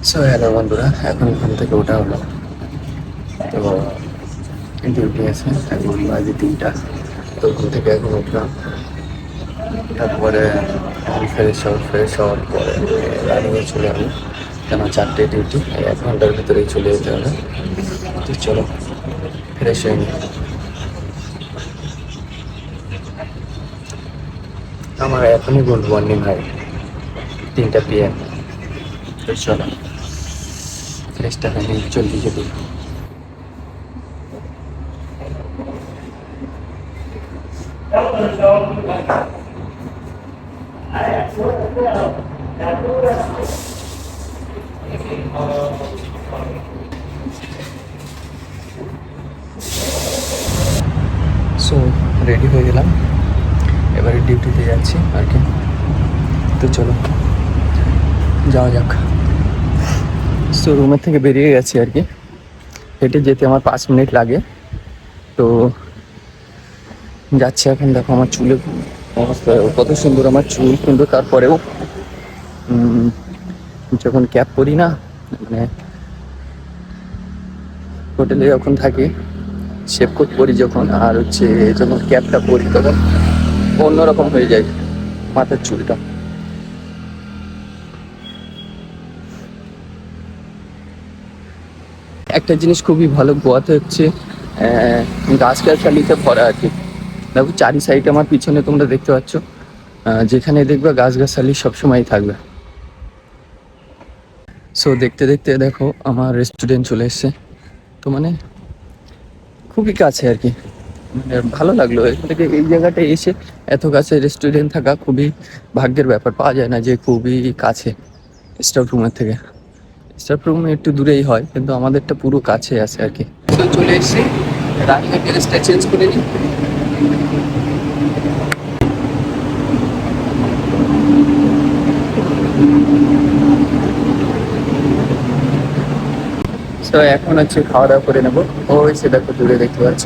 So hello বন্ধুরা, এখন ঘুম থেকে ওঠা হলো। তো ডিউটি আছে, এখন বাজে 3টা। তো ঘুম থেকে এখন উঠলাম, তারপরে ফ্রেশ হওয়ার পরে রানিংয়ে চলে যাবো, কেন 4টে ডিউটি, 1 ঘন্টার ভিতরেই চলে যেতে হবে। তো চলো ফ্রেশ হয়ে নিই। আমার এখনই গুড মর্নিং ভাই, 3টা PM। তো চলো ফ্রেশটা হয়ে নিই জলদি জলদি। সো রেডি হয়ে গেলাম, এবারে ডিউটিতে যাচ্ছি আর কি। তো চলো যাওয়া যাক। সো রুমের থেকে বেরিয়ে গেছি আর কি, হেঁটে যেতে আমার 5 মিনিট লাগে। তো যাচ্ছে এখন। দেখো আমার চুলের অবস্থা কত সুন্দর, আমার চুল, কিন্তু তারপরেও যখন ক্যাপ পরি না, মানে হোটেলে যখন থাকি শেভ কোট পরি যখন, আর হচ্ছে যখন ক্যাপটা পরি তখন অন্যরকম হয়ে যায় মাথার চুলটা। একটা জিনিস খুবই ভালো গোয়াতে হচ্ছে গাছগাছালিতে ভরা আর কি। দেখো চারি সাইডে আমার পিছনে তোমরা দেখতে পাচ্ছ, যেখানে দেখবে গাছগাছালি সবসময় থাকবে। সো দেখতে দেখতে দেখো আমার রেস্টুরেন্ট চলে এসছে। তো মানে খুবই কাছে আর কি, মানে ভালো লাগলো এখান থেকে এই জায়গাটায় এসে। এত কাছে রেস্টুরেন্ট থাকা খুবই ভাগ্যের ব্যাপার, পাওয়া যায় না যে খুবই কাছে। স্টাফ রুমের থেকে স্টাফ রুম একটু দূরেই হয়, কিন্তু আমাদেরটা পুরো কাছে আছে আর কি। তো চলে এসেছি, রানিংয়ের ড্রেসটা চেঞ্জ করে নিই। তো এখন হচ্ছে খাওয়া দাওয়া করে নেবো। ওই সে দেখো দূরে দেখতে পাচ্ছ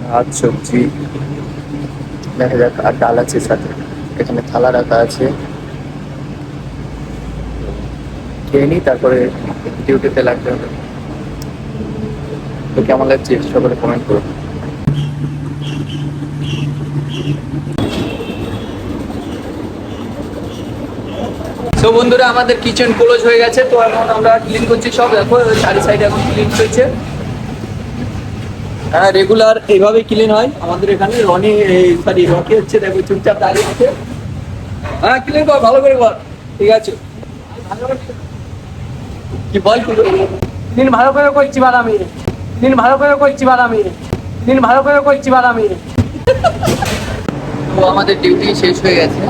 ভাত সবজি, দেখা যাক, আর ডাল আছে সাথে। এখানে থালা রাখা আছে, খেয়ে নিই তারপরে ডিউটিতে লাগতে হবে। তো কেমন লাগছে সকলে কমেন্ট করো। তো বন্ধুরা, আমাদের কিচেন ক্লোজ হয়ে গেছে, তো এখন আমরা ক্লিন করছি সব। দেখো চারি সাইডে এখন ক্লিন চলছে। হ্যাঁ, রেগুলার এইভাবে ক্লিন হয় আমাদের এখানে। রকি হচ্ছে, দেখো চুপচাপ দাঁড়িয়ে আছে। হ্যাঁ ক্লিন কর, ভালো করে কর, ঠিক আছে। কি বল ক্লিন ভালো করে করছি বাদামি, ক্লিন ভালো করে করছি বাদামি, ক্লিন ভালো করে করছি বাদামি। তো আমাদের ডিউটি শেষ হয়ে গেছে,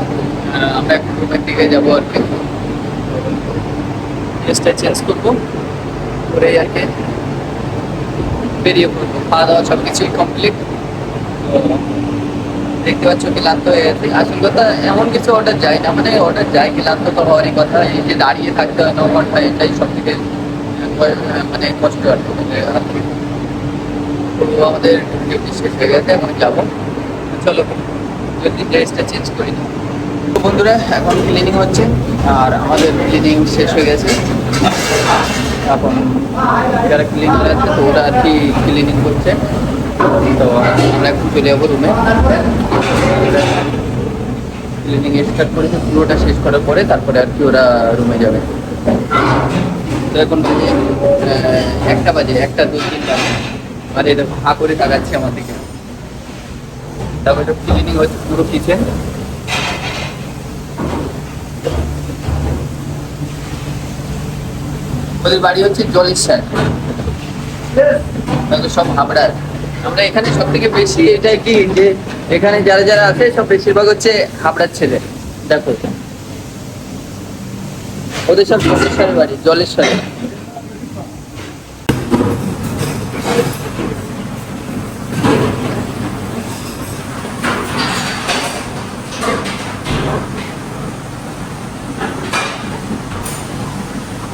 আমরা এখন রুমের দিকে যাবো আর কি। ড্রেসটা চেঞ্জ করবো, করে আর কি বেরিয়ে পড়বো। খাওয়া দাওয়া সব কিছুই কমপ্লিট। দেখতে পাচ্ছ ক্লান্ত হয়ে গেছে। আসল কথা এমন কিছু অর্ডার যায় না, মানে অর্ডার যায়, ক্লান্ত তো হওয়ারই কথা। এই যে দাঁড়িয়ে থাকতে হয় 9 ঘন্টা, এটাই সব থেকে মানে কষ্ট আর কি। তো আমাদের ডিউটি শেষ হয়ে গেছে, এখন যাবো। চলো যদি ড্রেসটা চেঞ্জ করি না। তো বন্ধুরা, এখন ক্লিনিং হচ্ছে, আর আমাদের ক্লিনিং শেষ হয়ে গেছে। এখন যারা ক্লিনার আছে তো ওরা আর কি ক্লিনিং করছে। তো আমরা এখন চলে যাবো রুমে। ক্লিনিং স্টার্ট করেছে, পুরোটা শেষ করার পরে তারপরে আর কি ওরা রুমে যাবে। তো এখন বাজে 1টা বাজে, 1টা 2-3 বাজে। মানে এটা হাঁ করে তাকাচ্ছে আমার দিকে। তারপরে ক্লিনিং হচ্ছে পুরো কিচেন। ওদের বাড়ি হচ্ছে জলেশ্বর, সব হাবড়ার। আমরা এখানে সব থেকে বেশি এটা কি, যে এখানে যারা যারা আছে সব বেশিরভাগ হচ্ছে হাবড়ার ছেলে। দেখো ওদের সব জলেশ্বরের বাড়ি, জলেশ্বরে।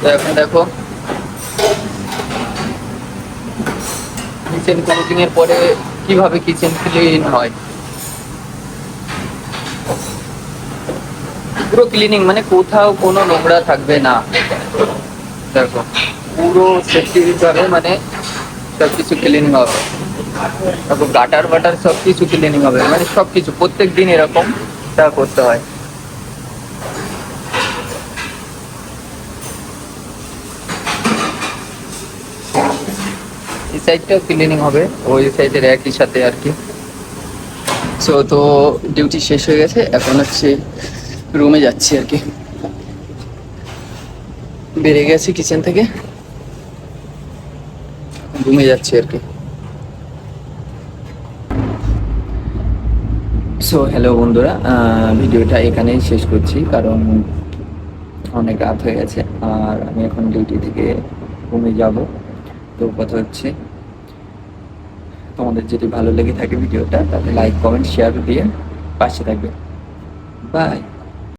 তো এখন দেখো কিচেন ক্লিনিং এর পরে কিভাবে কিচেন ক্লিন হয়। পুরো ক্লিনিং মানে কোথাও কোনো নোংরা থাকবে না। দেখো পুরো সেফটি ভাবে মানে সব কিছু ক্লিনিং হবে। দেখো গাটার বাটার সব কিছু ক্লিনিং হবে, মানে সব কিছু প্রত্যেক দিন এরকম তা করতে হয়। এই সাইডটাও ক্লিনিং হবে ওই সাইডের একই সাথে আর কি। সো তো ডিউটি শেষ হয়ে গেছে, এখন হচ্ছে রুমে যাচ্ছি আর কি। বেরিয়ে গেছি কিচেন থেকে, রুমে যাচ্ছি আর কি। সো হ্যালো বন্ধুরা, ভিডিওটা এখানেই শেষ করছি কারণ অনেক রাত হয়ে গেছে আর আমি এখন ডিউটি থেকে রুমে যাব। তো কথা হচ্ছে, তোমাদের যদি ভালো লেগে থাকে ভিডিওটা তাহলে লাইক কমেন্ট শেয়ার দিয়ে পাশে থাকবে। বাই।